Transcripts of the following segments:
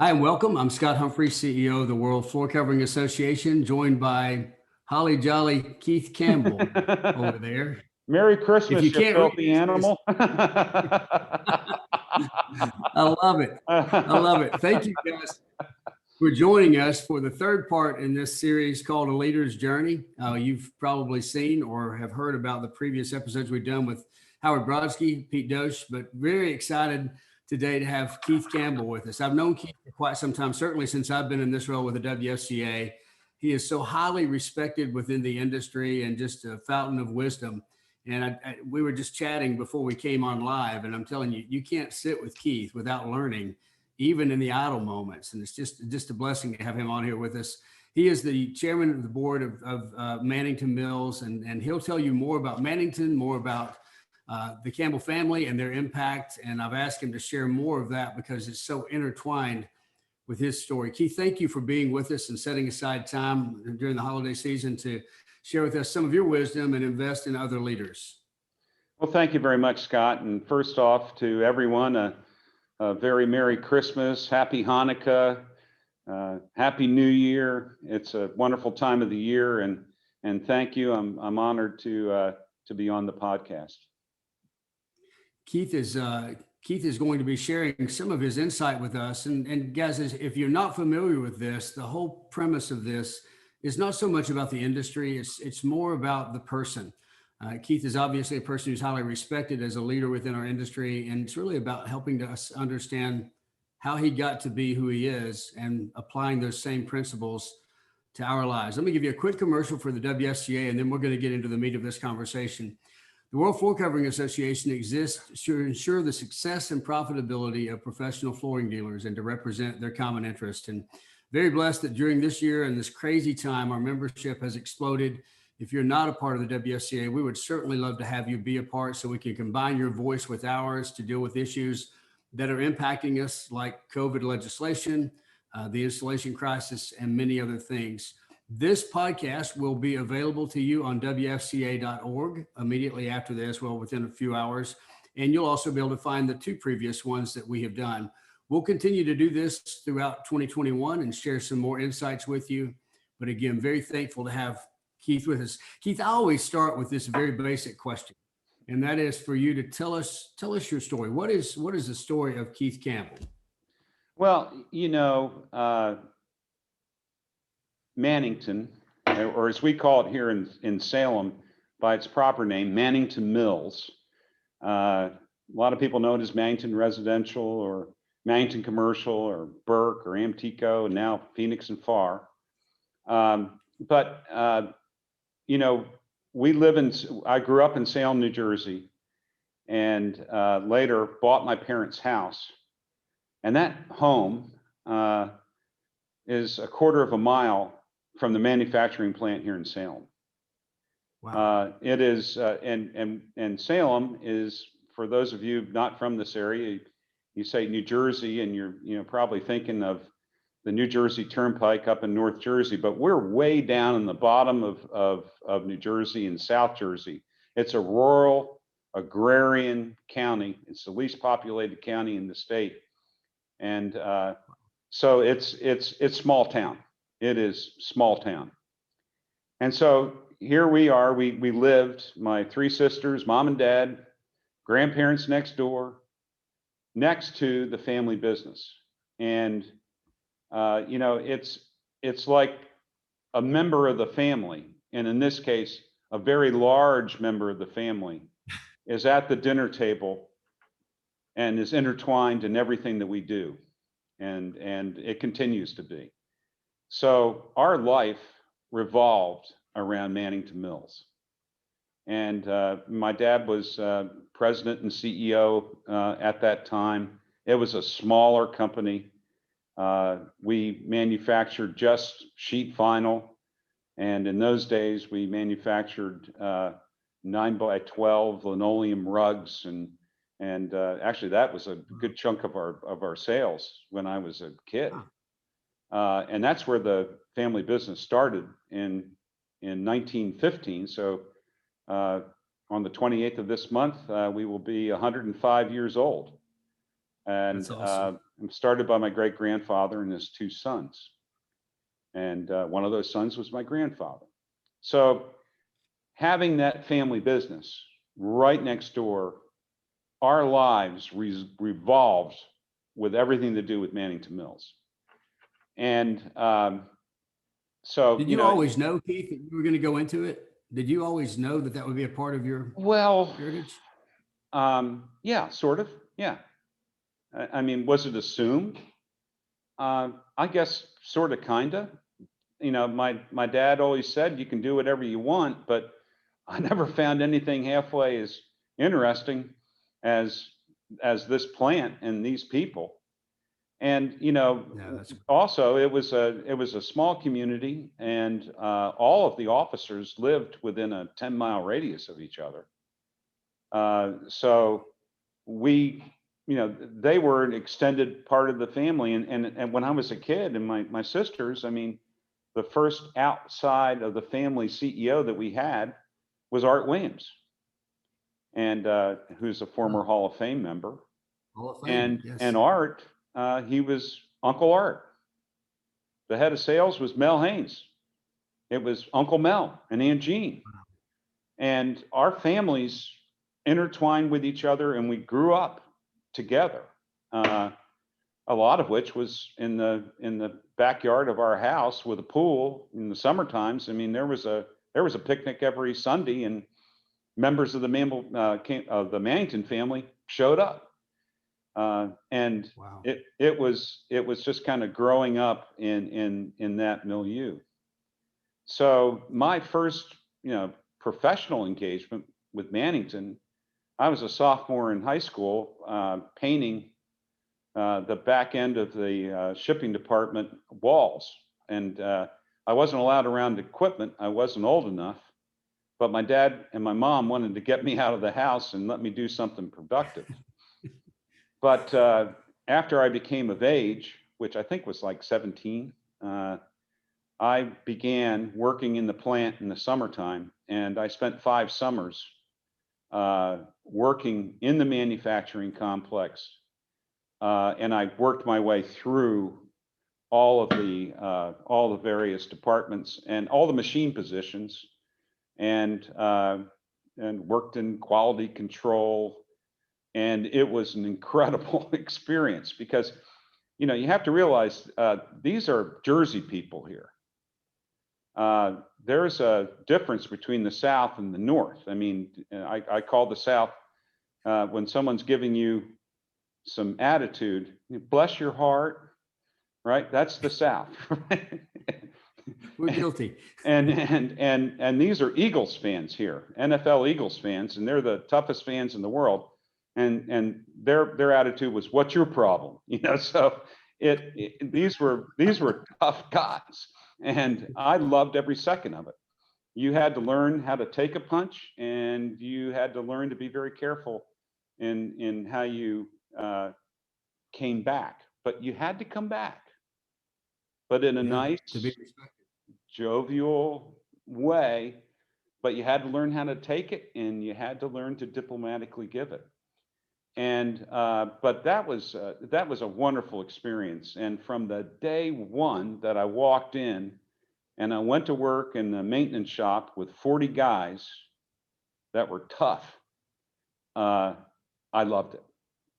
Hi and welcome. I'm Scott Humphrey, CEO of the World Floor Covering Association, joined by Holly Jolly Keith Campbell over there. Merry If Christmas, you you can't read filthy animal. I love it. I love it. Thank you guys for joining us for the third part in this series called A Leader's Journey. You've probably seen or have heard about the previous episodes we've done with Howard Brodsky, Pete Dosh, but very excited today to have Keith Campbell with us. I've known Keith for quite some time, certainly since I've been in this role with the WFCA. He is so highly respected within the industry and just a fountain of wisdom. And we were just chatting before we came on live, and I'm telling you, you can't sit with Keith without learning, even in the idle moments. And it's just a blessing to have him on here with us. He is the chairman of the board of Mannington Mills, and he'll tell you more about Mannington, more about the Campbell family and their impact. And I've asked him to share more of that because it's so intertwined with his story. Keith, thank you for being with us and setting aside time during the holiday season to share with us some of your wisdom and invest in other leaders. Well, thank you very much, Scott. And first off, to everyone, a very Merry Christmas, Happy Hanukkah, Happy New Year. It's a wonderful time of the year, and thank you. I'm honored to be on the podcast. Keith is going to be sharing some of his insight with us. And guys, if you're not familiar with this, the whole premise of this is not so much about the industry. It's more about the person. Keith is obviously a person who's highly respected as a leader within our industry. And it's really about helping us understand how he got to be who he is and applying those same principles to our lives. Let me give you a quick commercial for the WFCA, and then we're going to get into the meat of this conversation. The World Floor Covering Association exists to ensure the success and profitability of professional flooring dealers and to represent their common interest. And very blessed that during this year and this crazy time, our membership has exploded. If you're not a part of the WFCA, we would certainly love to have you be a part so we can combine your voice with ours to deal with issues that are impacting us, like COVID legislation, the installation crisis, and many other things. This podcast will be available to you on WFCA.org immediately after this, well, within a few hours. And you'll also be able to find the two previous ones that we have done. We'll continue to do this throughout 2021 and share some more insights with you. But again, very thankful to have Keith with us. Keith, I always start with this very basic question, and that is for you to tell us your story. What is the story of Keith Campbell? Well, Mannington, or as we call it here in Salem by its proper name, Mannington Mills. A lot of people know it as Mannington Residential or Mannington Commercial or Burke or Amtico, and now Phoenix and Farr. But I grew up in Salem, New Jersey, and later bought my parents' house. And that home is a quarter of a mile from the manufacturing plant here in Salem. Wow. It is, and Salem is, for those of you not from this area, you say New Jersey, and you're probably thinking of the New Jersey Turnpike up in North Jersey, but we're way down in the bottom of New Jersey and South Jersey. It's a rural, agrarian county. It's the least populated county in the state, and so it's small town. It is small town. And so here we are, we lived, my three sisters, mom and dad, grandparents next door, next to the family business. And, it's like a member of the family. And in this case, a very large member of the family is at the dinner table and is intertwined in everything that we do. And it continues to be. So our life revolved around Mannington Mills. And my dad was president and CEO at that time. It was a smaller company. We manufactured just sheet vinyl. And in those days, we manufactured 9x12 linoleum rugs. And actually, that was a good chunk of our sales when I was a kid. And that's where the family business started in 1915. So on the 28th of this month, we will be 105 years old. and That's awesome. started by my great grandfather and his two sons. And one of those sons was my grandfather. So having that family business right next door, our lives revolved with everything to do with Mannington Mills. And so, Did you always know, Keith, that you were going to go into it? Did you always know that that would be a part of your well, heritage? yeah, sort of. Yeah. I mean, was it assumed? I guess sort of, kind of. My dad always said you can do whatever you want, but I never found anything halfway as interesting as this plant and these people. And Yeah, also it was a small community, and all of the officers lived within a 10-mile radius of each other. So we, they were an extended part of the family. And when I was a kid, and my sisters, I mean, the first outside of the family CEO that we had was Art Williams, and who's a former Hall of Fame member. Hall of Fame, yes. And Art, he was Uncle Art. The head of sales was Mel Haynes. It was Uncle Mel and Aunt Jean. And our families intertwined with each other, and we grew up together. A lot of which was in the backyard of our house with a pool in the summer times. I mean, there was a picnic every Sunday, and members of the Mannington family showed up. And Wow. it was just kind of growing up in that milieu. So my first, professional engagement with Mannington, I was a sophomore in high school, painting the back end of the shipping department walls. And I wasn't allowed around equipment. I wasn't old enough, but my dad and my mom wanted to get me out of the house and let me do something productive. But after I became of age, which I think was like 17, I began working in the plant in the summertime, and I spent 5 summers working in the manufacturing complex. And I worked my way through all the various departments and all the machine positions, and worked in quality control. And it was an incredible experience because, you have to realize these are Jersey people here. There's a difference between the South and the North. I mean, I call the South, when someone's giving you some attitude, bless your heart, right? That's the South. We're guilty. And these are Eagles fans here, NFL Eagles fans, and they're the toughest fans in the world. And their attitude was, "What's your problem?" So these were tough guys, and I loved every second of it. You had to learn how to take a punch, and you had to learn to be very careful in how you came back. But you had to come back, but in a nice, to be respected. jovial way. But you had to learn how to take it, and you had to learn to diplomatically give it. And but that was a wonderful experience. And from the day one that I walked in, and I went to work in the maintenance shop with 40 guys that were tough, I loved it.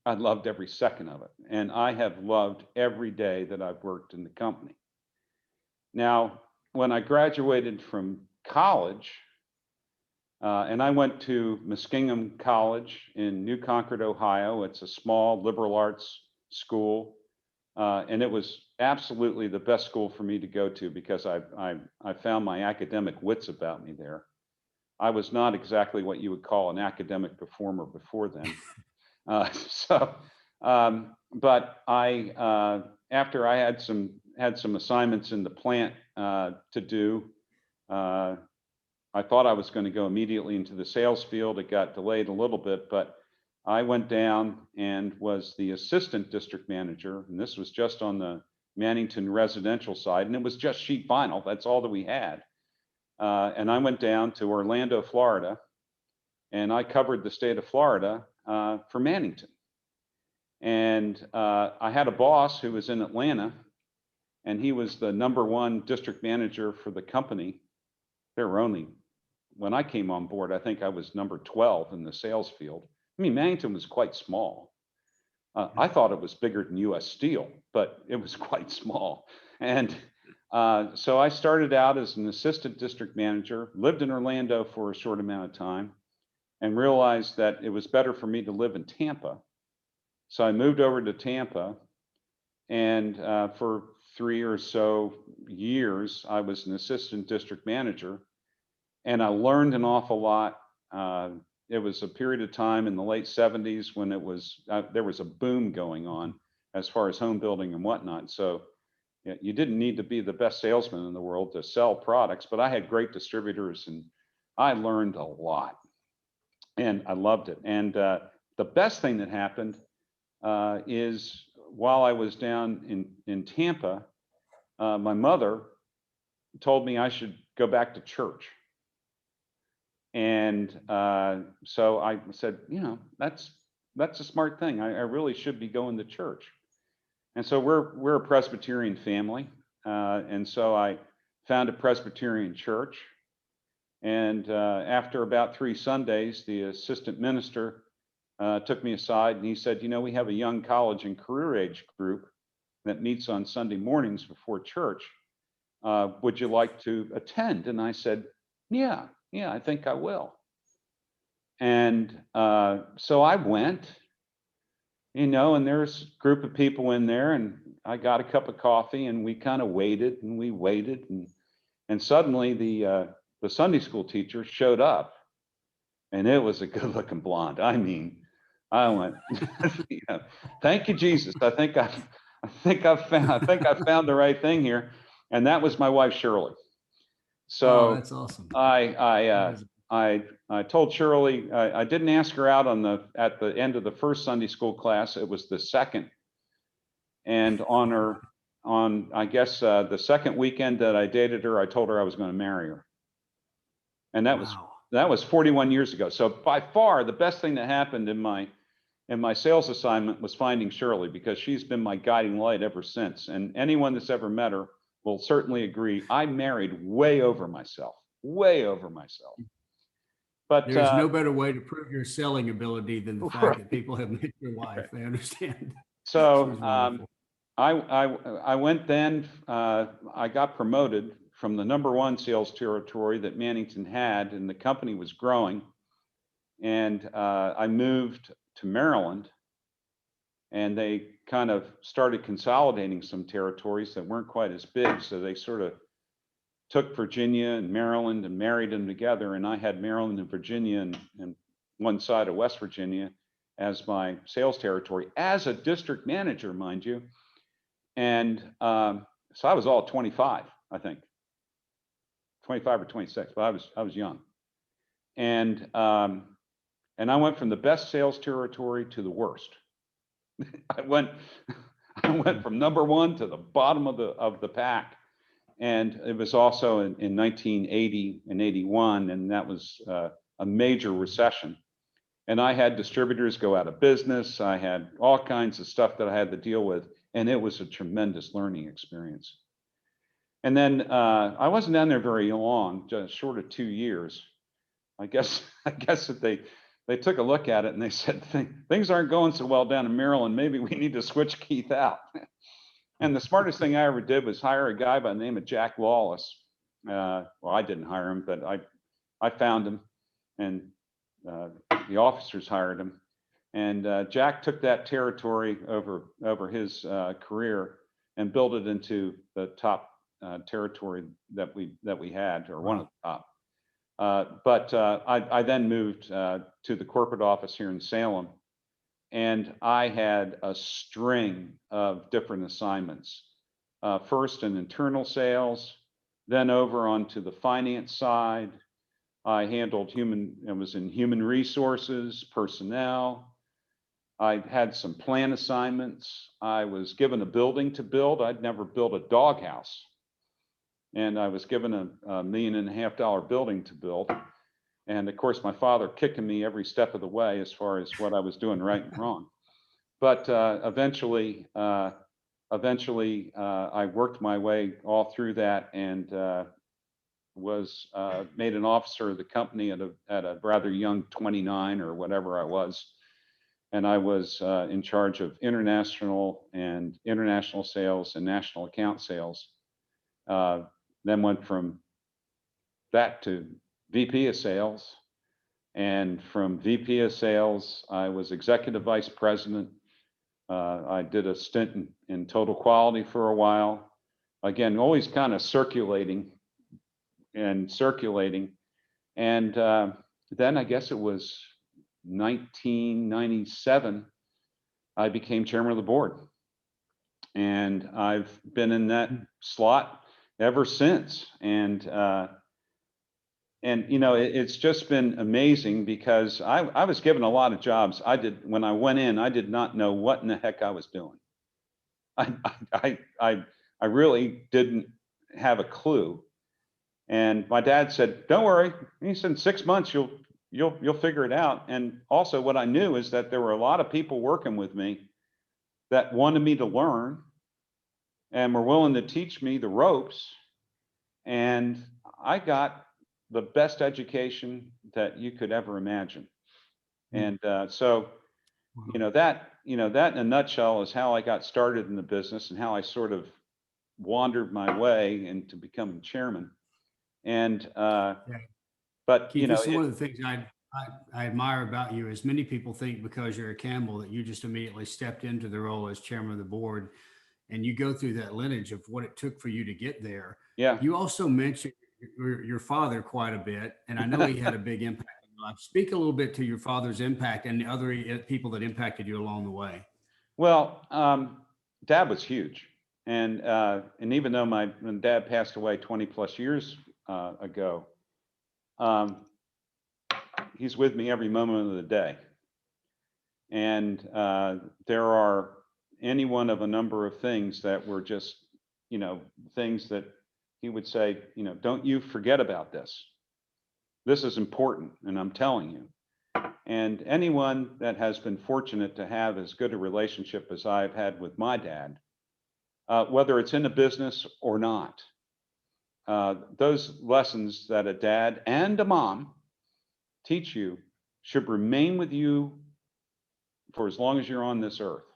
I loved every second of it, and I have loved every day that I've worked in the company. Now, when I graduated from college, and I went to Muskingum College in New Concord, Ohio. It's a small liberal arts school, and it was absolutely the best school for me to go to because I found my academic wits about me there. I was not exactly what you would call an academic performer before then. But I after I had some assignments in the plant to do. I thought I was going to go immediately into the sales field. It got delayed a little bit, but I went down and was the assistant district manager. And this was just on the Mannington residential side. And it was just sheet vinyl. That's all that we had. And I went down to Orlando, Florida, and I covered the state of Florida for Mannington. And And I had a boss who was in Atlanta, and he was the #1 district manager for the company. There were only, when I came on board, I think I was number 12 in the sales field. I mean, Mannington was quite small. I thought it was bigger than US Steel, but it was quite small. And so I started out as an assistant district manager, lived in Orlando for a short amount of time, and realized that it was better for me to live in Tampa. So I moved over to Tampa, and for 3 or so years, I was an assistant district manager, and I learned an awful lot. It was a period of time in the late 70s when it was there was a boom going on as far as home building and whatnot. So you didn't need to be the best salesman in the world to sell products, but I had great distributors, and I learned a lot, and I loved it. And the best thing that happened is while I was down in Tampa, my mother told me I should go back to church. And so I said, that's a smart thing. I really should be going to church. And so we're a Presbyterian family. And so I found a Presbyterian church. And after about 3 Sundays, the assistant minister took me aside, and he said, we have a young college and career age group that meets on Sunday mornings before church. Would you like to attend? And I said, yeah, I think I will. And so I went, and there's a group of people in there, and I got a cup of coffee, and we kind of waited, and suddenly the Sunday school teacher showed up, and it was a good-looking blonde. I mean, I went, thank you, Jesus. I think I found the right thing here, and that was my wife, Shirley. So that's awesome. I told Shirley, I didn't ask her out at the end of the first Sunday school class. It was the second, and on I guess the second weekend that I dated her, I told her I was going to marry her, and that was 41 years ago. So by far the best thing that happened in my sales assignment was finding Shirley, because she's been my guiding light ever since. And anyone that's ever met her will certainly agree. I married way over myself. But there's no better way to prove your selling ability than the fact that people have met your wife. They understand. So I went then. I got promoted from the #1 sales territory that Mannington had, and the company was growing. And I moved to Maryland, and they kind of started consolidating some territories that weren't quite as big. So they sort of took Virginia and Maryland and married them together. And I had Maryland and Virginia and one side of West Virginia as my sales territory, as a district manager, mind you. And so I was all 25, I think, 25 or 26, but I was young. And I went from the best sales territory to the worst. I went from #1 to the bottom of the pack. And it was also in 1980 and 81, and that was a major recession. And I had distributors go out of business. I had all kinds of stuff that I had to deal with, and it was a tremendous learning experience. And then I wasn't down there very long, just short of 2 years. I guess that they took a look at it and they said, things aren't going so well down in Maryland. Maybe we need to switch Keith out. And the smartest thing I ever did was hire a guy by the name of Jack Lawless. Well, I didn't hire him, but I found him, and the officers hired him. And Jack took that territory over his career and built it into the top territory that we had, or one of the top. But I then moved to the corporate office here in Salem, and I had a string of different assignments. First in internal sales, then over onto the finance side. I handled was in human resources, personnel. I had some plan assignments. I was given a building to build. I'd never built a doghouse. And I was given a $1.5 million building to build. And of course, my father kicking me every step of the way as far as what I was doing right and wrong. but eventually, I worked my way all through that and was made an officer of the company at a rather young 29 or whatever I was. And I was in charge of international sales and national account sales. Then went from that to VP of sales. And from VP of sales, I was executive vice president. I did a stint in total quality for a while. Again, always kind of circulating. And then I guess it was 1997, I became chairman of the board. And I've been in that slot ever since. And it's just been amazing because I was given a lot of jobs. When I went in, I did not know what in the heck I was doing. I really didn't have a clue. And my dad said, "Don't worry." He said, "In 6 months, you'll figure it out." And also what I knew is that there were a lot of people working with me that wanted me to learn and were willing to teach me the ropes. And I got the best education that you could ever imagine. And so, that in a nutshell is how I got started in the business and how I sort of wandered my way into becoming chairman. And but Keith, this is one of the things I admire about you is many people think because you're a Campbell that you just immediately stepped into the role as chairman of the board, and you go through that lineage of what it took for you to get there. Yeah. You also mentioned your father quite a bit, and I know he had a big impact on your life. Speak a little bit to your father's impact and the other people that impacted you along the way. Well, Dad was huge, and even though my dad passed away 20 plus years ago, he's with me every moment of the day. And there are any one of a number of things that were just, things that he would say, "Don't you forget about this. This is important, and I'm telling you." And anyone that has been fortunate to have as good a relationship as I've had with my dad, whether it's in a business or not, those lessons that a dad and a mom teach you should remain with you for as long as you're on this earth.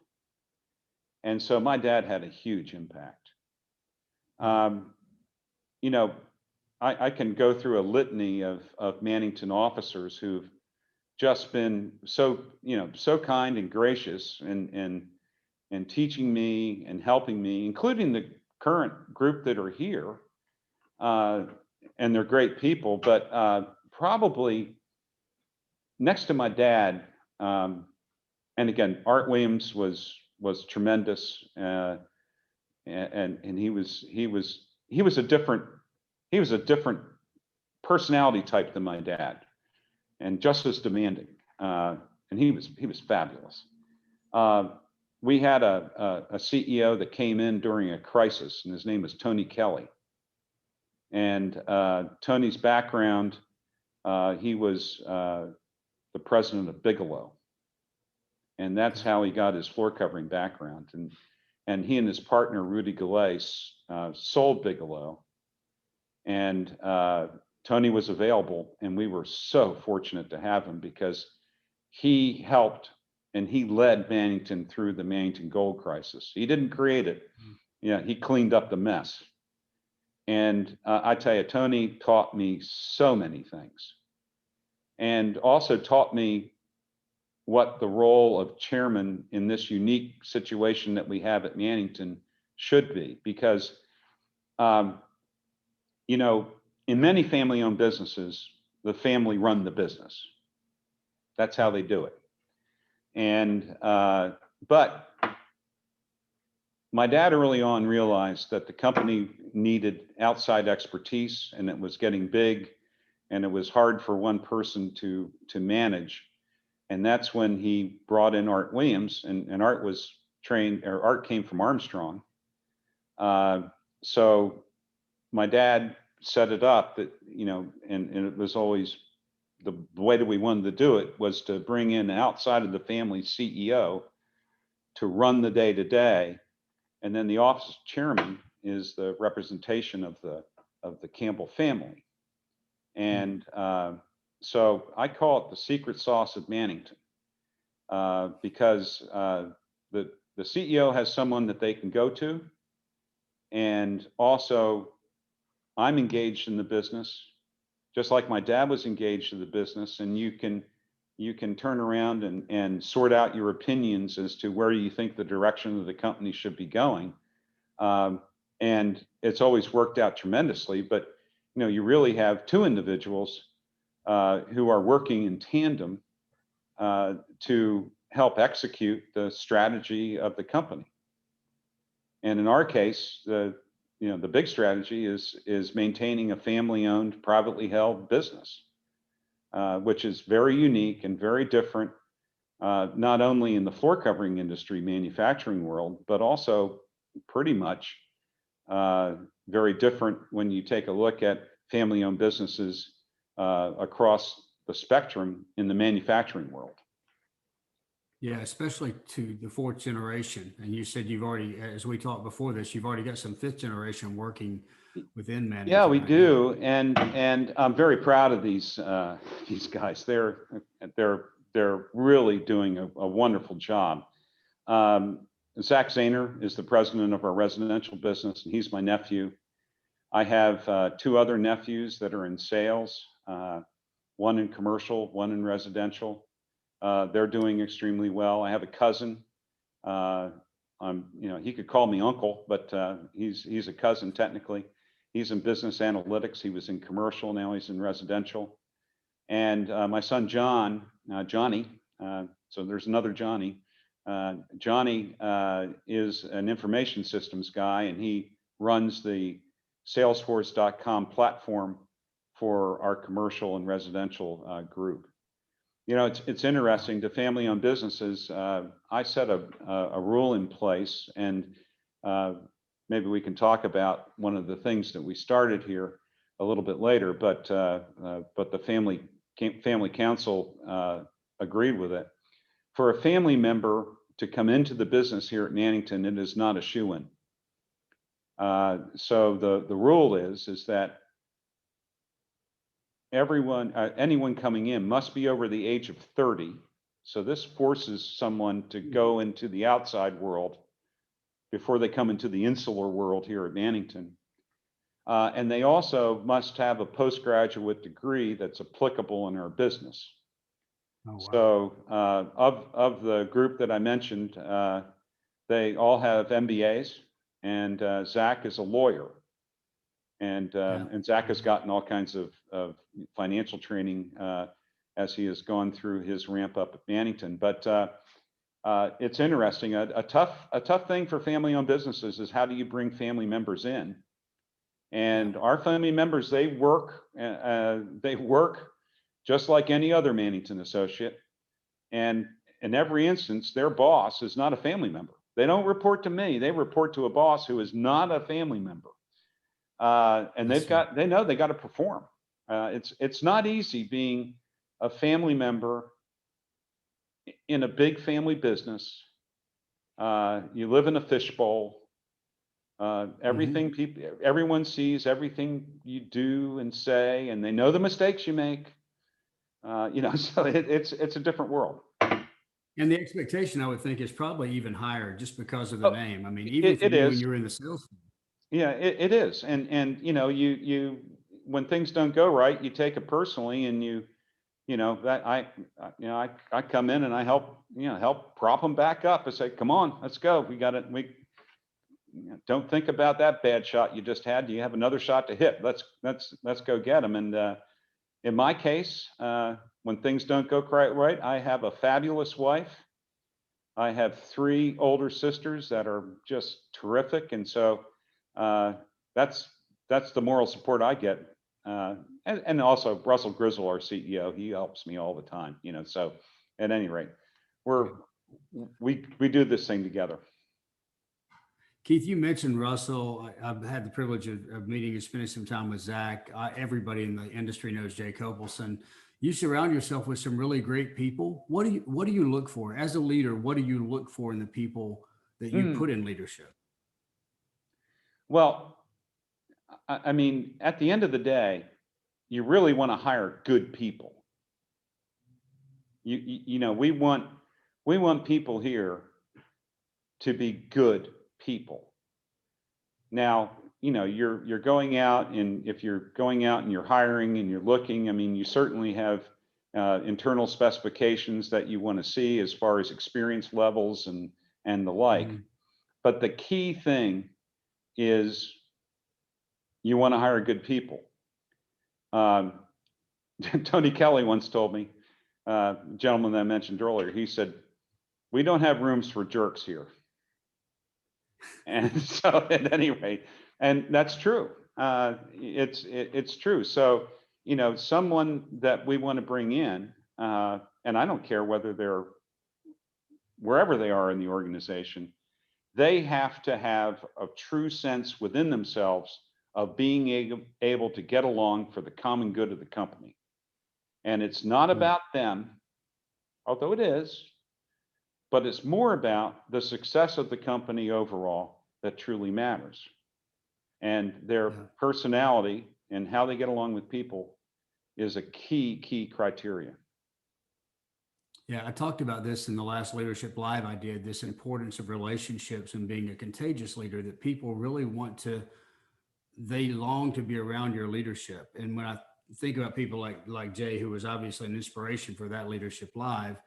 And so my dad had a huge impact. I can go through a litany of Mannington officers who've just been so kind and gracious and teaching me and helping me, including the current group that are here. And they're great people, but probably next to my dad, and again, Art Williams was tremendous, and he was a different personality type than my dad, and just as demanding. And he was fabulous. We had a CEO that came in during a crisis, and his name was Tony Kelly. And Tony's background, he was the president of Bigelow, and that's how he got his floor covering background. And he and his partner Rudy Goulet sold Bigelow, and Tony was available, and we were so fortunate to have him because he helped and he led Mannington through the Mannington gold crisis. He didn't create it. He cleaned up the mess. And I tell you, Tony taught me so many things, and also taught me what the role of chairman in this unique situation that we have at Mannington should be. Because, in many family-owned businesses, the family run the business. That's how they do it. And but my dad early on realized that the company needed outside expertise, and it was getting big, and it was hard for one person to manage. And that's when he brought in Art Williams, and Art was trained, or Art came from Armstrong. So my dad set it up that, and it was always the way that we wanted to do it was to bring in outside of the family CEO to run the day to day. And then the office chairman is the representation of the Campbell family. And so I call it the secret sauce of Mannington, because the CEO has someone that they can go to. And also, I'm engaged in the business, just like my dad was engaged in the business. And you can turn around and sort out your opinions as to where you think the direction of the company should be going. And it's always worked out tremendously. But you really have two individuals who are working in tandem to help execute the strategy of the company. And in our case, the big strategy is maintaining a family-owned, privately held business, which is very unique and very different, not only in the floor covering industry, manufacturing world, but also pretty much very different when you take a look at family-owned businesses across the spectrum in the manufacturing world. Yeah, especially to the fourth generation. And you said you've already, as we talked before this, you've already got some fifth generation working within Mannington. Yeah, we do, and I'm very proud of these guys. They're really doing a wonderful job. Zach Zayner is the president of our residential business, and he's my nephew. I have two other nephews that are in sales, one in commercial, one in residential. They're doing extremely well. I have a cousin. He could call me uncle, but he's a cousin technically. He's in business analytics. He was in commercial. Now he's in residential. And my son Johnny. So there's another Johnny. Johnny is an information systems guy, and he runs the Salesforce.com platform for our commercial and residential group. It's interesting to family-owned businesses. I set a rule in place, and maybe we can talk about one of the things that we started here a little bit later. But the family council agreed with it. For a family member to come into the business here at Mannington, it is not a shoo-in. So the rule is that anyone coming in must be over the age of 30. So this forces someone to go into the outside world before they come into the insular world here at Mannington. And they also must have a postgraduate degree that's applicable in our business. Oh, wow. So of the group that I mentioned, they all have MBAs, and Zach is a lawyer. And Zach has gotten all kinds of financial training as he has gone through his ramp up at Mannington. But it's interesting. A tough thing for family-owned businesses is, how do you bring family members in? And our family members, they work just like any other Mannington associate. And in every instance, their boss is not a family member. They don't report to me. They report to a boss who is not a family member. And they know they got to perform. It's not easy being a family member in a big family business. You live in a fishbowl. Everyone sees everything you do and say, and they know the mistakes you make. So it's a different world. And the expectation, I would think, is probably even higher just because of the name. I mean, even for you when you're in the sales field. Yeah, it is. And you when things don't go right, you take it personally, and I come in and I help prop them back up and say, come on, let's go. We got it. Don't think about that bad shot you just had. You have another shot to hit. Let's go get them. And in my case, when things don't go quite right, I have a fabulous wife. I have 3 older sisters that are just terrific. And so that's the moral support I get. And also Russell Grizzle, our CEO, he helps me all the time, so at any rate, we do this thing together. Keith, you mentioned Russell. I've had the privilege of meeting and spending some time with Zach. Everybody in the industry knows Jay Copelson. You surround yourself with some really great people. What do you look for as a leader? What do you look for in the people that you put in leadership? Well, I mean, at the end of the day, you really want to hire good people. You know, we want people here to be good people. Now, you know, you're going out, and if you're going out and you're hiring and you're looking, I mean, you certainly have internal specifications that you want to see as far as experience levels and the like. Mhm. But the key thing is you want to hire good people. Um, Tony Kelly once told me, gentleman that I mentioned earlier, he said, "We don't have rooms for jerks here." And so, at any rate, and that's true. It's true. So, you know, someone that we want to bring in, and I don't care whether they're wherever they are in the organization, they have to have a true sense within themselves of being able to get along for the common good of the company. And it's not Mm. about them, although it is, but it's more about the success of the company overall that truly matters. And their Yeah. personality and how they get along with people is a key criteria. Yeah, I talked about this in the last Leadership Live I did, this importance of relationships and being a contagious leader, that people really want to, they long to be around your leadership. And when I think about people like Jay, who was obviously an inspiration for that Leadership Live,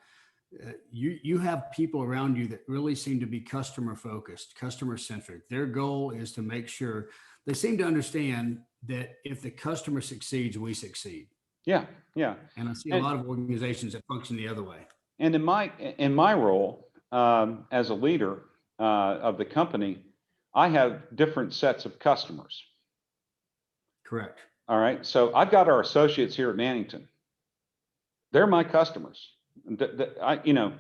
you have people around you that really seem to be customer focused, customer centric. Their goal is to make sure, they seem to understand that if the customer succeeds, we succeed. Yeah, yeah. And I see a And lot of organizations that function the other way. and in my role as a leader of the company, I have different sets of customers. Correct. All right. So I've got our associates here at Mannington. They're my customers. You know,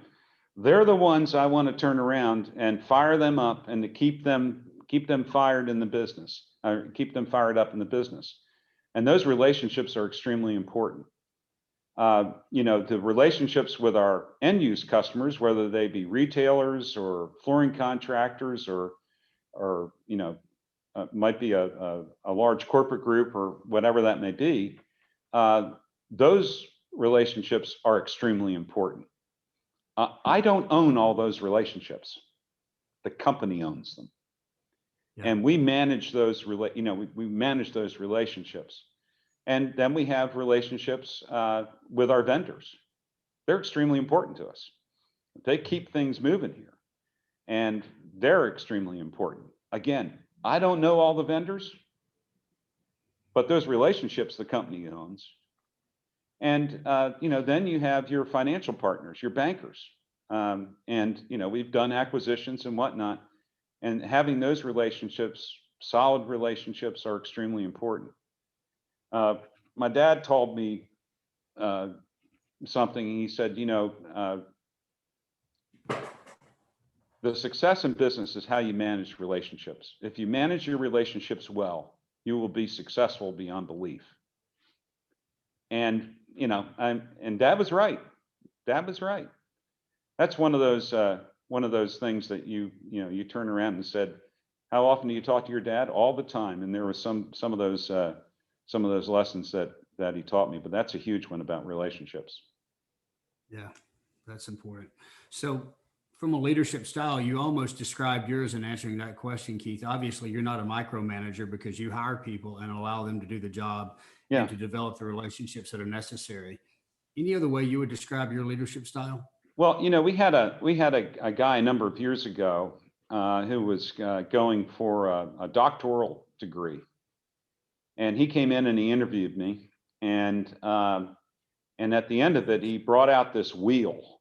they're the ones I want to turn around and fire them up and to keep them fired in the business, or keep them fired up in the business. And those relationships are extremely important. You know, the relationships with our end use customers, whether they be retailers or flooring contractors or you know, might be a large corporate group or whatever that may be, those relationships are extremely important. I don't own all those relationships. The company owns them, Yeah. and we manage those. You know, we manage those relationships, and then we have relationships with our vendors. They're extremely important to us. They keep things moving here, and they're extremely important. Again, I don't know all the vendors, but those relationships the company owns. And you know, then you have your financial partners, your bankers, and you know, we've done acquisitions and whatnot, and having those relationships, solid relationships, are extremely important. Uh, my dad told me something. He said, you know, the success in business is how you manage relationships. If you manage your relationships well, you will be successful beyond belief. And you know, and Dad was right. Dad was right. That's one of those things that you turn around and said, how often do you talk to your dad? All the time. And there was some of those lessons that he taught me. But that's a huge one about relationships. Yeah, that's important. So, from a leadership style, you almost described yours in answering that question, Keith. Obviously, you're not a micromanager because you hire people and allow them to do the job Yeah. and to develop the relationships that are necessary. Any other way you would describe your leadership style? Well, you know, we had a guy a number of years ago who was going for a doctoral degree, and he came in and he interviewed me, and at the end of it, he brought out this wheel,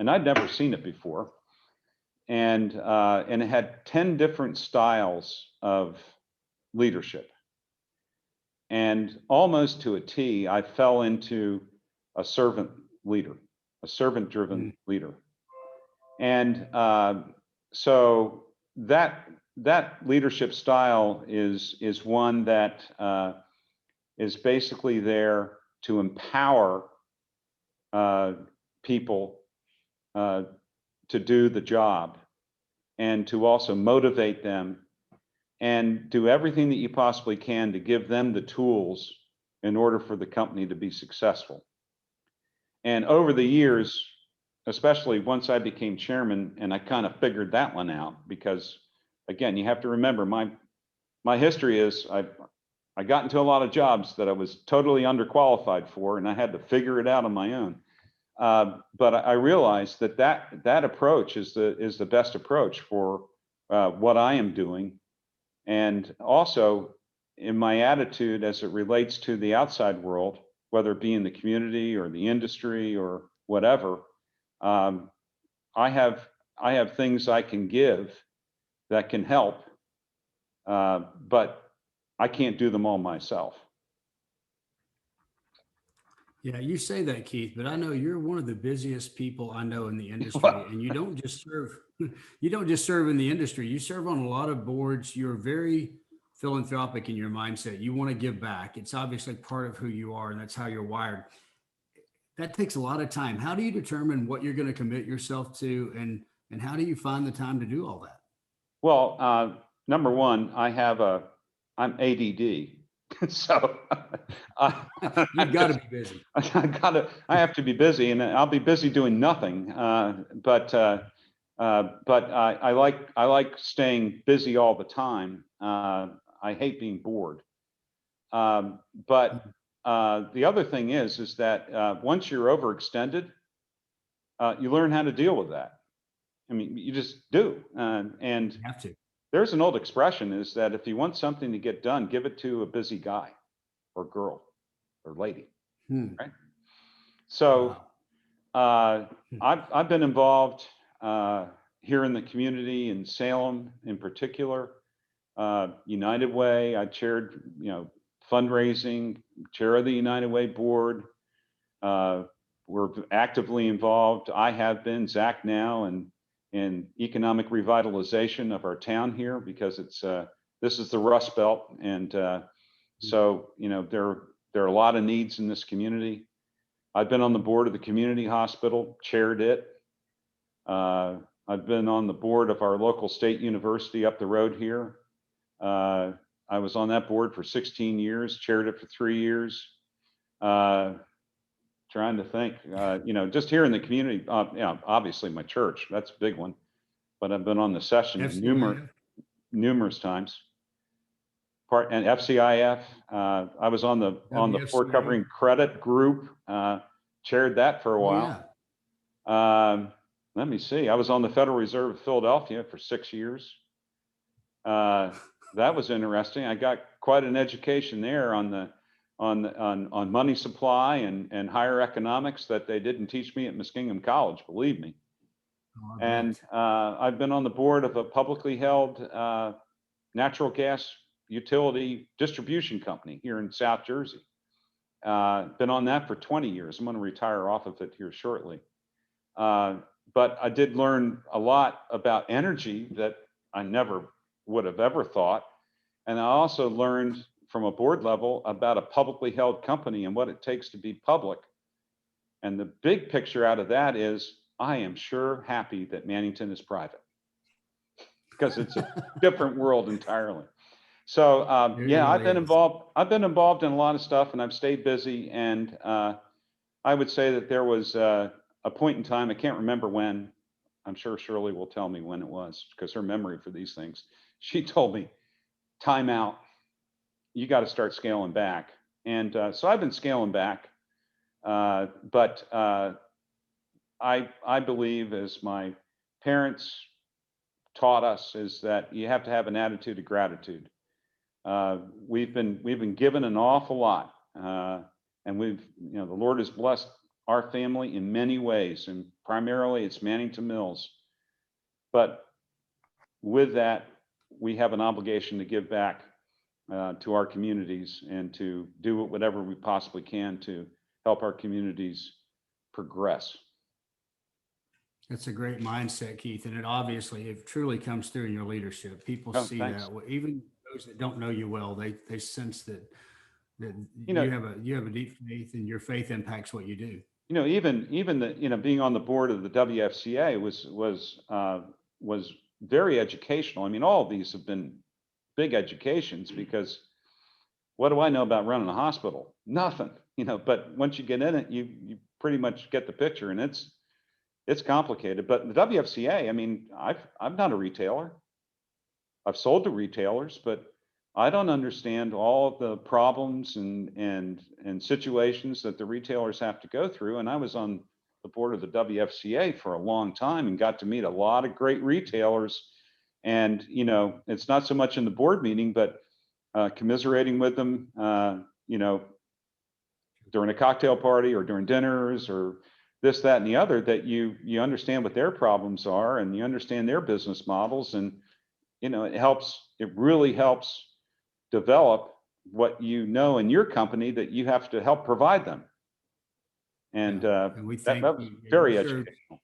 and I'd never seen it before, and it had 10 different styles of leadership, and almost to a T, I fell into a servant leader, a servant-driven Mm. leader. And so that leadership style is one that is basically there to empower people to do the job, and to also motivate them, and do everything that you possibly can to give them the tools in order for the company to be successful. And over the years, especially once I became chairman, and I kind of figured that one out, because again, you have to remember my history is I got into a lot of jobs that I was totally underqualified for, and I had to figure it out on my own. But I realized that approach is the best approach for what I am doing, and also in my attitude as it relates to the outside world, whether it be in the community or the industry or whatever. I have things I can give that can help, but I can't do them all myself. Yeah, you say that, Keith, but I know you're one of the busiest people I know in the industry, and you don't just serve you don't just serve in the industry. You serve on a lot of boards. You're very philanthropic in your mindset. You want to give back. It's obviously part of who you are, and that's how you're wired. That takes a lot of time. How do you determine what you're going to commit yourself to, and how do you find the time to do all that? Well, number one, I'm ADD. So You've got to be busy. I have to be busy, and I'll be busy doing nothing. But I like staying busy all the time. I hate being bored. But the other thing is that once you're overextended, you learn how to deal with that. I mean, you just do. And You have to. there's an old expression is that if you want something to get done, give it to a busy guy or girl or lady, right? So I've been involved here in the community in Salem in particular. United Way, I chaired, fundraising, chair of the United Way board. We're actively involved. I have been, Zach now, in economic revitalization of our town here, because this is the Rust Belt, and so there are a lot of needs in this community. I've been on the board of the community hospital, chaired it. I've been on the board of our local state university up the road here. I was on that board for 16 years, chaired it for 3 years. Trying to think, just here in the community, obviously my church, that's a big one, but I've been on the session numerous times. And FCIF, I was on the floor covering credit group, chaired that for a while. Let me see, I was on the Federal Reserve of Philadelphia for 6 years. That was interesting. I got quite an education there on money supply and higher economics that they didn't teach me at Muskingum College, believe me. And I've been on the board of a publicly held natural gas utility distribution company here in South Jersey. Been on that for 20 years. I'm going to retire off of it here shortly. But I did learn a lot about energy that I never would have ever thought. And I also learned from a board level about a publicly held company and what it takes to be public. And the big picture out of that is I am sure happy that Mannington is private, because it's a different world entirely. So I've been involved in a lot of stuff, and I've stayed busy. And I would say that there was a point in time, I can't remember when, I'm sure Shirley will tell me when it was, because her memory for these things, she told me, time out, you got to start scaling back. And so I've been scaling back, but I believe, as my parents taught us, is that you have to have an attitude of gratitude. We've been given an awful lot, and the Lord has blessed our family in many ways, and primarily it's Mannington Mills. But with that, we have an obligation to give back to our communities and to do whatever we possibly can to help our communities progress. That's a great mindset, Keith, and it truly comes through in your leadership. People see Thanks. that. Even those that don't know you well, they sense that that You know, you have a deep faith, and your faith impacts what you do. even the, being on the board of the WFCA was very educational. I mean, all of these have been big educations, because what do I know about running a hospital? Nothing, but once you get in it, you pretty much get the picture, and it's complicated. But the WFCA, I mean, I'm not a retailer. I've sold to retailers, but I don't understand all of the problems and situations that the retailers have to go through. And I was on the board of the WFCA for a long time and got to meet a lot of great retailers. And it's not so much in the board meeting, but commiserating with them, during a cocktail party or during dinners or this, that, and the other, that you understand what their problems are and you understand their business models. And it really helps develop what in your company that you have to help provide them. And And we that thank was you. very educational.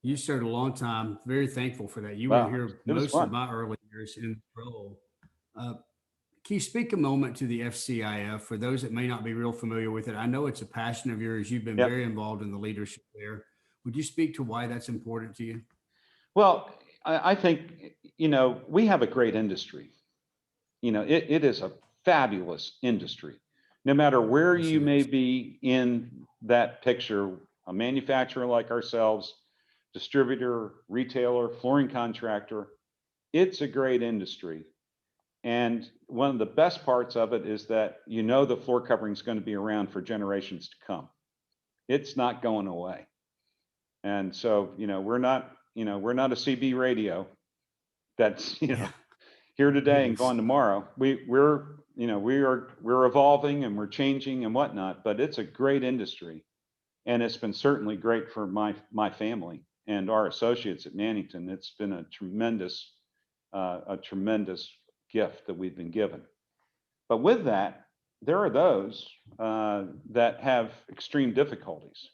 You served a long time. Very thankful for that. You were Wow, here it was most of fun. my early years in the role. Can you speak a moment to the FCIF for those that may not be real familiar with it? I know it's a passion of yours. You've been Yep. very involved in the leadership there. Would you speak to why that's important to you? Well, I think, we have a great industry. It is a fabulous industry. No matter where Yes, you it may is. be in that picture, a manufacturer like ourselves, distributor, retailer, flooring contractor, it's a great industry. And one of the best parts of it is that the floor covering is going to be around for generations to come. It's not going away. And so, we're not a CB radio that's, Yeah. here today and Yes. gone tomorrow. We're evolving and we're changing and whatnot, but it's a great industry. And it's been certainly great for my family and our associates at Mannington. It's been a tremendous gift that we've been given. But with that, there are those that have extreme difficulties.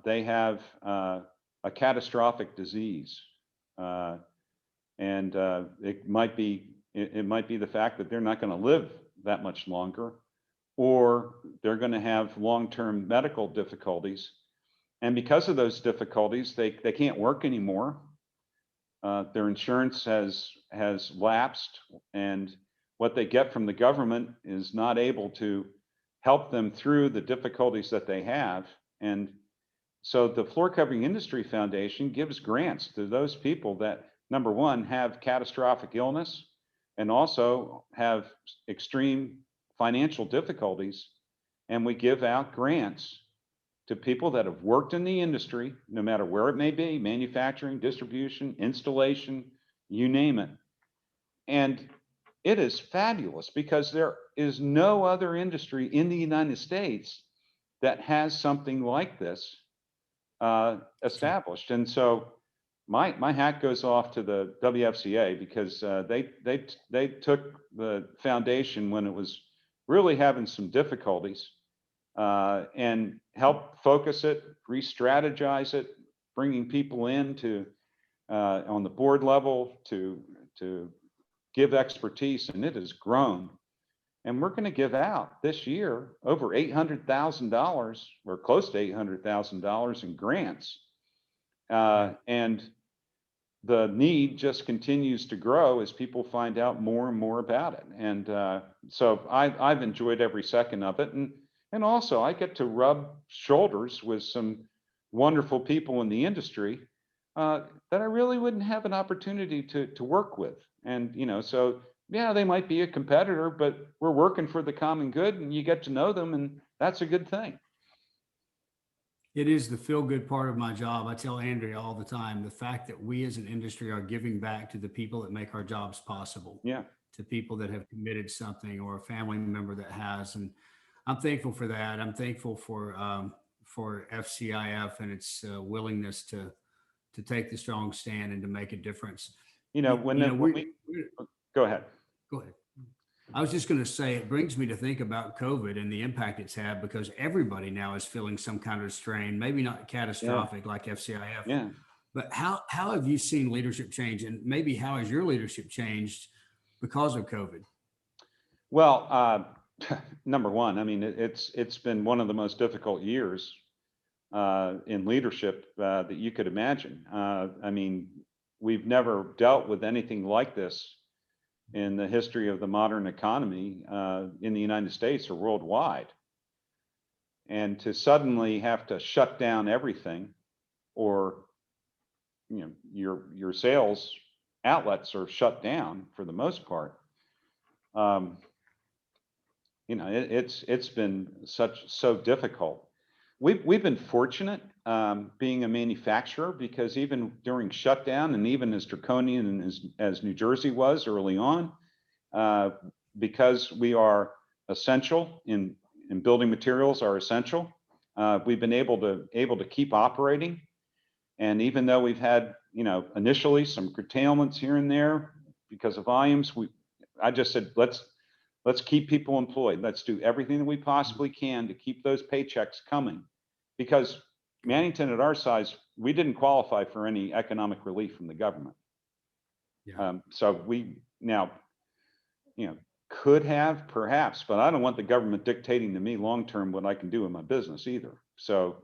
They have a catastrophic disease, and it might be the fact that they're not going to live that much longer, or they're going to have long-term medical difficulties, and because of those difficulties, they can't work anymore. Their insurance has lapsed, and what they get from the government is not able to help them through the difficulties that they have. And so the Floor Covering Industry Foundation gives grants to those people that, number one, have catastrophic illness and also have extreme financial difficulties. And we give out grants to people that have worked in the industry, no matter where it may be, manufacturing, distribution, installation, you name it. And it is fabulous because there is no other industry in the United States that has something like this established. And so my hat goes off to the WFCA because they took the foundation when it was really having some difficulties and helped focus it, re-strategize it, bringing people in to on the board level to give expertise, and it has grown. And we're going to give out this year over $800,000 or close to $800,000 in grants. And the need just continues to grow as people find out more and more about it. And so I've enjoyed every second of it. And also I get to rub shoulders with some wonderful people in the industry that I really wouldn't have an opportunity to work with. And, so yeah, they might be a competitor, but we're working for the common good and you get to know them, and that's a good thing. It is the feel good part of my job. I tell Andrea all the time, the fact that we as an industry are giving back to the people that make our jobs possible, Yeah. to people that have committed something or a family member that has. And I'm thankful for that. I'm thankful for FCIF and its willingness to take the strong stand and to make a difference. Go ahead. Go ahead. I was just going to say, it brings me to think about COVID and the impact it's had, because everybody now is feeling some kind of strain, maybe not catastrophic like FCIF, Yeah. but how have you seen leadership change, and maybe how has your leadership changed because of COVID? Well, number one, I mean, it's been one of the most difficult years in leadership that you could imagine. I mean, we've never dealt with anything like this in the history of the modern economy in the United States or worldwide. And to suddenly have to shut down everything, or your sales outlets are shut down for the most part. It's been so difficult. We've been fortunate being a manufacturer, because even during shutdown, and even as draconian as New Jersey was early on, because we are essential in building materials are essential, we've been able to keep operating. And even though we've had initially some curtailments here and there because of volumes, I just said, let's keep people employed. Let's do everything that we possibly can to keep those paychecks coming, because Mannington, at our size, we didn't qualify for any economic relief from the government. Yeah. So we now, could have perhaps, but I don't want the government dictating to me long-term what I can do in my business either. So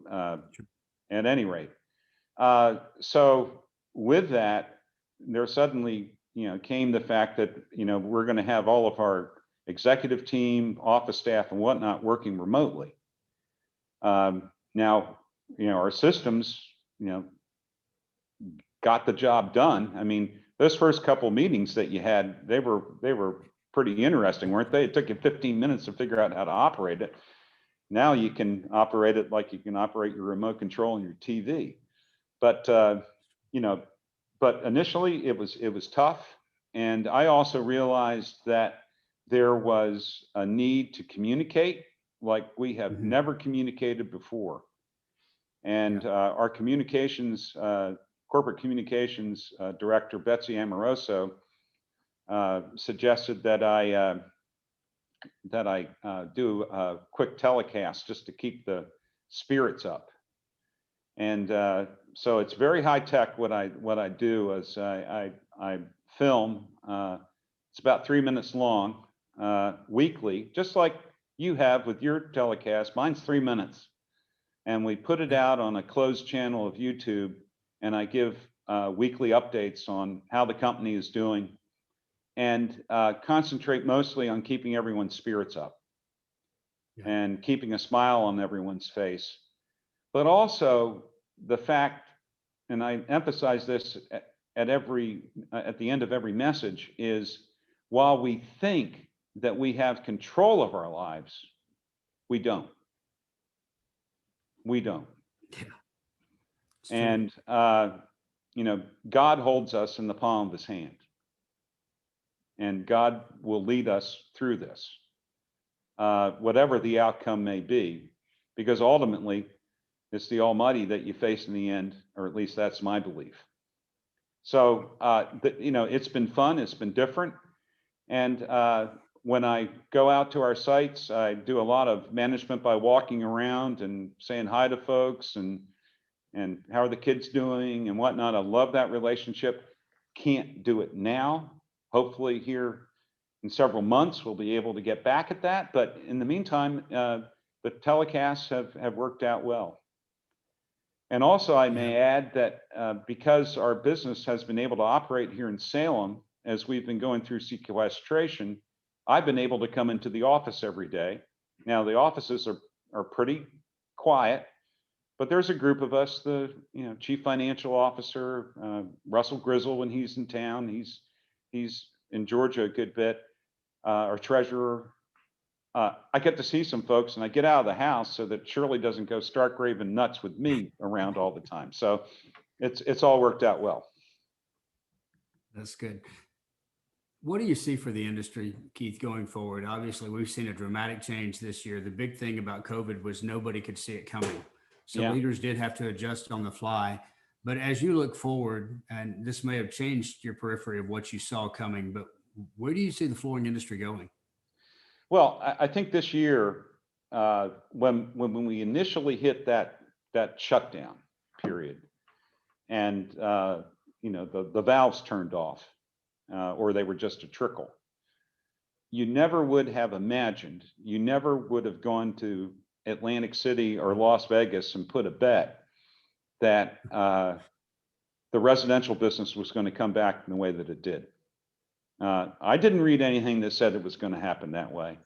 at any rate, so with that, there suddenly, came the fact that, we're going to have all of our executive team, office staff, and whatnot working remotely. Now, our systems, got the job done. I mean, those first couple meetings that you had, they were pretty interesting, weren't they? It took you 15 minutes to figure out how to operate it. Now you can operate it like you can operate your remote control and your TV. But but initially it was tough, and I also realized that there was a need to communicate like we have never communicated before. And our communications, corporate communications director, Betsy Amoroso, suggested that I do a quick telecast just to keep the spirits up. And so it's very high tech. What I do is I film. It's about 3 minutes long weekly, just like you have with your telecast. Mine's 3 minutes, and we put it out on a closed channel of YouTube. And I give weekly updates on how the company is doing, and concentrate mostly on keeping everyone's spirits up and keeping a smile on everyone's face. But also the fact, and I emphasize this at the end of every message, is while we think that we have control of our lives, we don't. We don't. Yeah. And God holds us in the palm of his hand, and God will lead us through this, whatever the outcome may be, because ultimately it's the Almighty that you face in the end, or at least that's my belief. So, it's been fun. It's been different. And when I go out to our sites, I do a lot of management by walking around and saying hi to folks and how are the kids doing and whatnot. I love that relationship. Can't do it now. Hopefully here in several months, we'll be able to get back at that. But in the meantime, the telecasts have worked out well. And also, I may add that because our business has been able to operate here in Salem as we've been going through sequestration, I've been able to come into the office every day. Now, the offices are pretty quiet, but there's a group of us, the chief financial officer, Russell Grizzle, when he's in town, he's in Georgia a good bit, our treasurer. I get to see some folks, and I get out of the house so that Shirley doesn't go stark raving nuts with me around all the time. So it's all worked out well. That's good. What do you see for the industry, Keith, going forward? Obviously, we've seen a dramatic change this year. The big thing about COVID was nobody could see it coming. So leaders did have to adjust on the fly. But as you look forward, and this may have changed your periphery of what you saw coming, but where do you see the flooring industry going? Well, I think this year, when we initially hit that shutdown period, and the valves turned off, or they were just a trickle, you never would have imagined, you never would have gone to Atlantic City or Las Vegas and put a bet that the residential business was going to come back in the way that it did. I didn't read anything that said it was going to happen that way.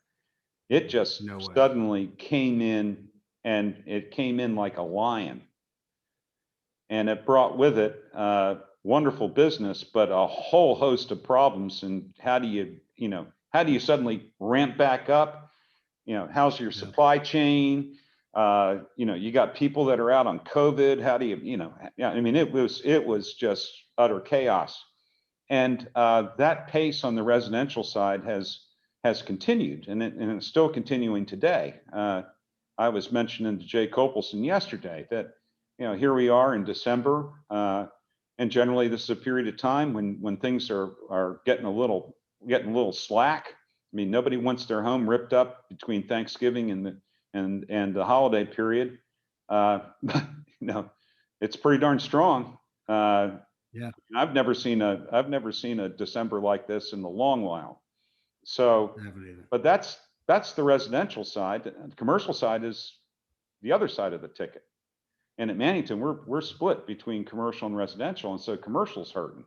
It just No way. suddenly came in, and it came in like a lion. And it brought with it wonderful business, but a whole host of problems. And how do you suddenly ramp back up? How's your supply chain? You got people that are out on COVID. How do it was just utter chaos. And that pace on the residential side has continued, and it's still continuing today. I was mentioning to Jay Copelson yesterday that here we are in December, and generally this is a period of time when things are getting a little slack. I mean, nobody wants their home ripped up between Thanksgiving and the holiday period. But it's pretty darn strong. Yeah. I've never seen a December like this in a long while. So, but that's the residential side. The commercial side is the other side of the ticket. And at Mannington, we're split between commercial and residential, and so commercial's hurting.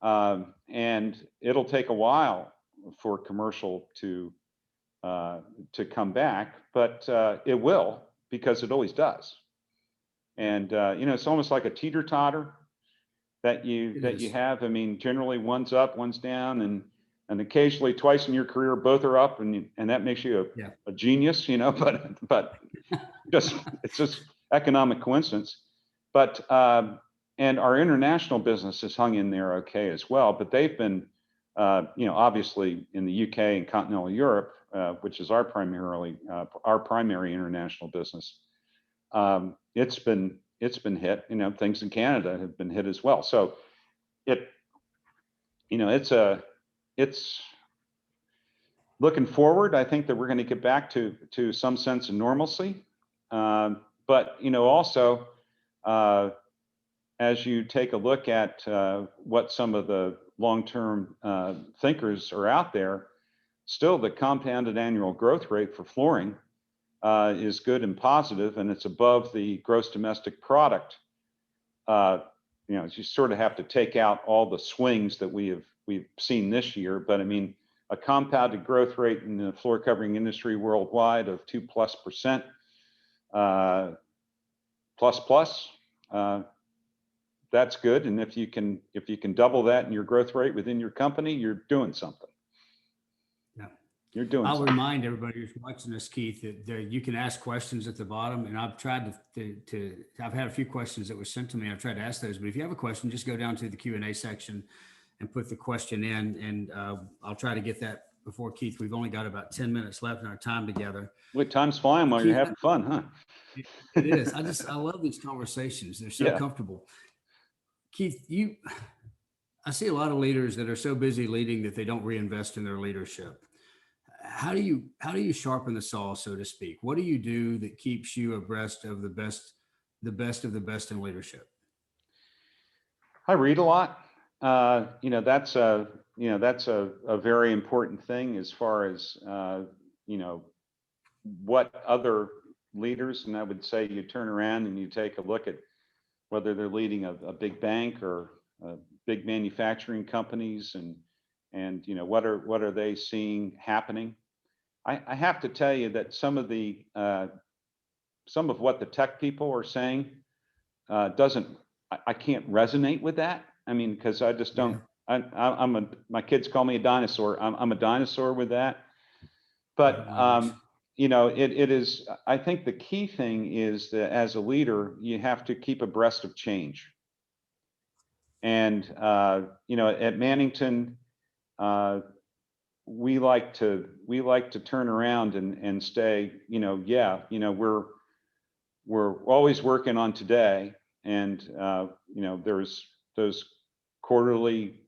And it'll take a while for commercial to come back, but it will, because it always does. And it's almost like a teeter-totter that you have. I mean, generally one's up, one's down, and occasionally twice in your career both are up, and that makes you a genius, but it's just economic coincidence. But and our international business has hung in there okay as well, but they've been obviously in the UK and continental Europe, which is our primary international business. It's been hit. Things in Canada have been hit as well. So it's looking forward. I think that we're going to get back to some sense of normalcy. But also as you take a look at what some of the long-term thinkers are out there, still the compounded annual growth rate for flooring is good and positive, and it's above the gross domestic product. You sort of have to take out all the swings that we've seen this year, but I mean, a compounded growth rate in the floor covering industry worldwide of 2+%, plus, that's good. And if you can double that in your growth rate within your company, you're doing something. Yeah. You're doing I'll something. remind everybody who's watching this, Keith, that you can ask questions at the bottom, and I've tried I've had a few questions that were sent to me. I've tried to ask those, but if you have a question, just go down to the Q&A section and put the question in, and I'll try to get that before Keith. We've only got about 10 minutes left in our time together. Well, time's flying while Keith, you're having fun, huh? It is. I love these conversations. They're so comfortable. Keith, I see a lot of leaders that are so busy leading that they don't reinvest in their leadership. How do you sharpen the saw, so to speak? What do you do that keeps you abreast of the best of the best in leadership? I read a lot. That's a very important thing as far as what other leaders, and I would say you turn around and you take a look at whether they're leading a big bank or big manufacturing companies, and what are they seeing happening. I have to tell you that some of what the tech people are saying I can't resonate with that. I mean, because I just don't. My kids call me a dinosaur. I'm a dinosaur with that. But it is. I think the key thing is that as a leader, you have to keep abreast of change. And at Mannington, we like to turn around and stay. We're always working on today, and there's those quarterly.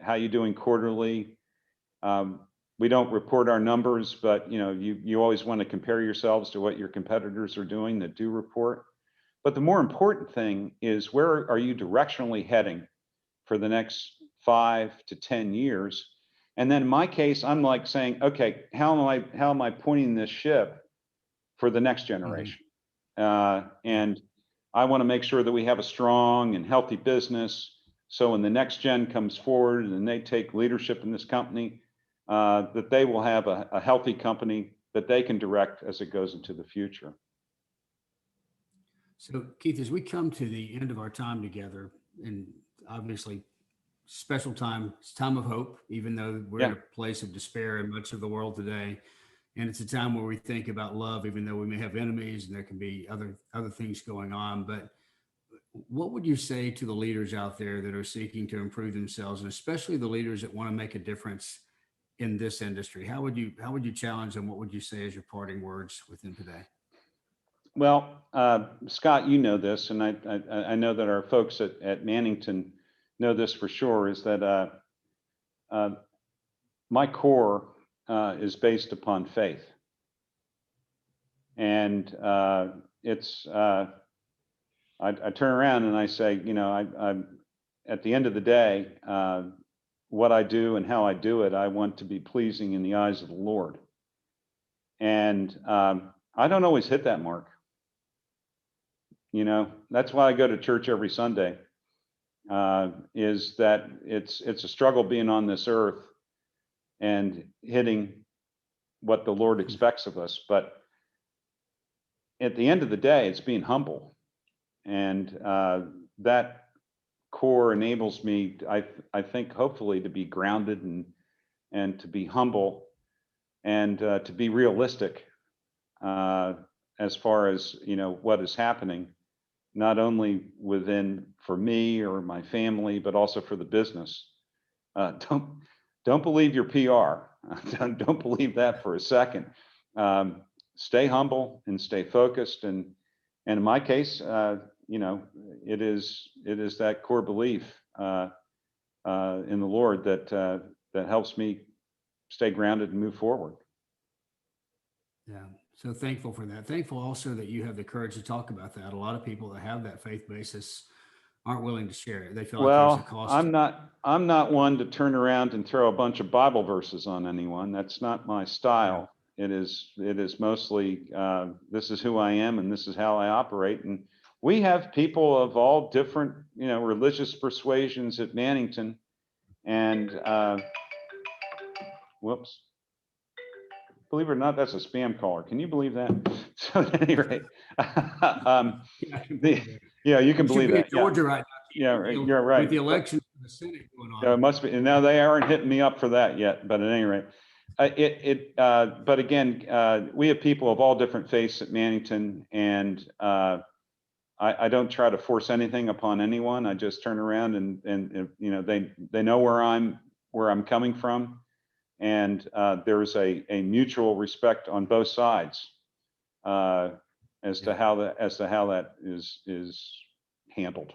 How you doing quarterly? We don't report our numbers, but you always want to compare yourselves to what your competitors are doing that do report. But the more important thing is, where are you directionally heading for the next 5 to 10 years? And then in my case, I'm like saying, okay, how am I pointing this ship for the next generation? And I want to make sure that we have a strong and healthy business. So when the next gen comes forward and they take leadership in this company, that they will have a healthy company that they can direct as it goes into the future. So, Keith, as we come to the end of our time together, and obviously special time, it's time of hope, even though we're in a place of despair in much of the world today. And it's a time where we think about love, even though we may have enemies and there can be other things going on. But what would you say to the leaders out there that are seeking to improve themselves, and especially the leaders that want to make a difference in this industry? How would you challenge them? What would you say as your parting words with them today? Well, Scott, you know this, and I know that our folks at Mannington know this for sure, is that my core is based upon faith. And it's, I turn around and I say, you know, I'm at the end of the day, what I do and how I do it, I want to be pleasing in the eyes of the Lord. And I don't always hit that mark. You know, that's why I go to church every Sunday, is that it's a struggle being on this earth and hitting what the Lord expects of us. But at the end of the day, it's being humble. And that core enables me, I think, hopefully, to be grounded and to be humble and to be realistic as far as, you know, what is happening, not only for me or my family, but also for the business. Don't believe your PR. Don't believe that for a second. Stay humble and stay focused. And in my case, you know, it is that core belief in the Lord that helps me stay grounded and move forward. Yeah. So thankful for that. Thankful also that you have the courage to talk about that. A lot of people that have that faith basis aren't willing to share it. They feel like there's a cost. I'm not one to turn around and throw a bunch of Bible verses on anyone. That's not my style. It is mostly this is who I am and this is how I operate. And we have people of all different, you know, religious persuasions at Mannington. And whoops. Believe it or not, that's a spam caller. Can you believe that? So at any rate, yeah, you can believe that. Georgia right now. Yeah, you're right. With the election for the Senate going on. Yeah, it must be. And now they aren't hitting me up for that yet. But at any rate, but again, we have people of all different faiths at Mannington, and I don't try to force anything upon anyone. I just turn around and you know, they know where I'm coming from. And there's a mutual respect on both sides as to how that is handled.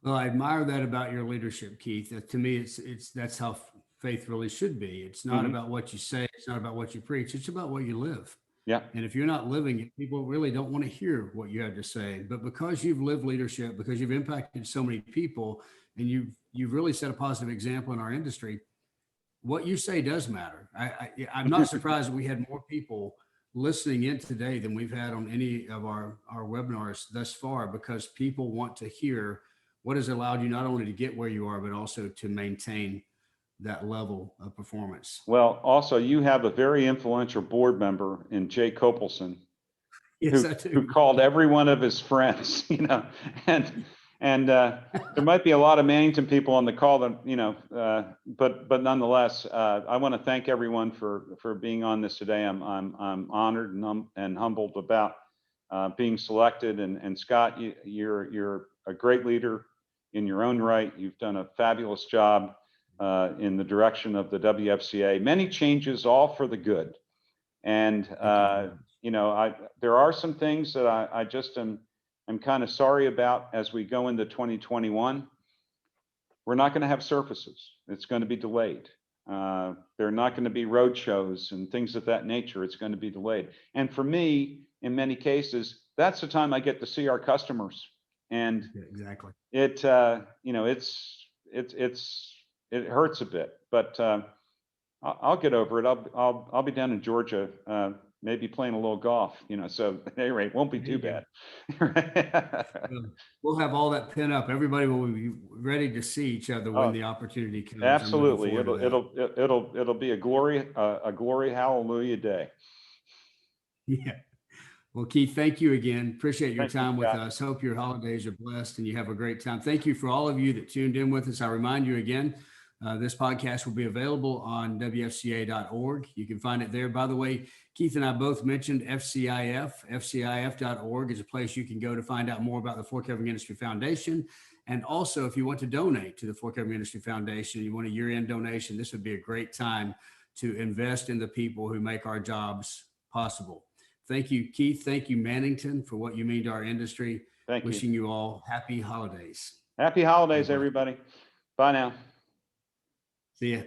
Well, I admire that about your leadership, Keith. To me, that's how faith really should be. It's not about what you say. It's not about what you preach. It's about what you live. Yeah. And if you're not living it, people really don't want to hear what you have to say. But because you've lived leadership, because you've impacted so many people, and you've really set a positive example in our industry, what you say does matter. I'm not surprised that we had more people listening in today than we've had on any of our webinars thus far, because people want to hear what has allowed you not only to get where you are, but also to maintain that level of performance. Well, also, you have a very influential board member in Jay Copelson, yes, who called every one of his friends, you know, and there might be a lot of Mannington people on the call that, you know, but nonetheless, I want to thank everyone for being on this today. I'm honored and humbled about being selected. And Scott, you're a great leader in your own right. You've done a fabulous job in the direction of the WFCA. Many changes, all for the good. And you know, there are some things that I just I'm kind of sorry about as we go into 2021. We're not going to have surfaces. It's going to be delayed. There are not going to be road shows and things of that nature. It's going to be delayed. And for me, in many cases, that's the time I get to see our customers. And exactly. It you know, it's it hurts a bit, but I'll get over it. I'll be down in Georgia, maybe playing a little golf, so at any rate, won't be too bad. We'll have all that pin up. Everybody will be ready to see each other when the opportunity comes. Absolutely. It'll be a glory hallelujah day. Yeah. Well, Keith, thank you again. Appreciate your Thank you, time with Scott. us. Hope your holidays are blessed and you have a great time. Thank you for all of you that tuned in with us. I remind you again, this podcast will be available on WFCA.org. You can find it there. By the way, Keith and I both mentioned FCIF. FCIF.org is a place you can go to find out more about the Fork Covering Industry Foundation. And also, if you want to donate to the Fork Covering Industry Foundation, you want a year-end donation, this would be a great time to invest in the people who make our jobs possible. Thank you, Keith. Thank you, Mannington, for what you mean to our industry. Thank you. Wishing you all happy holidays. Happy holidays, everybody. Bye now. See ya.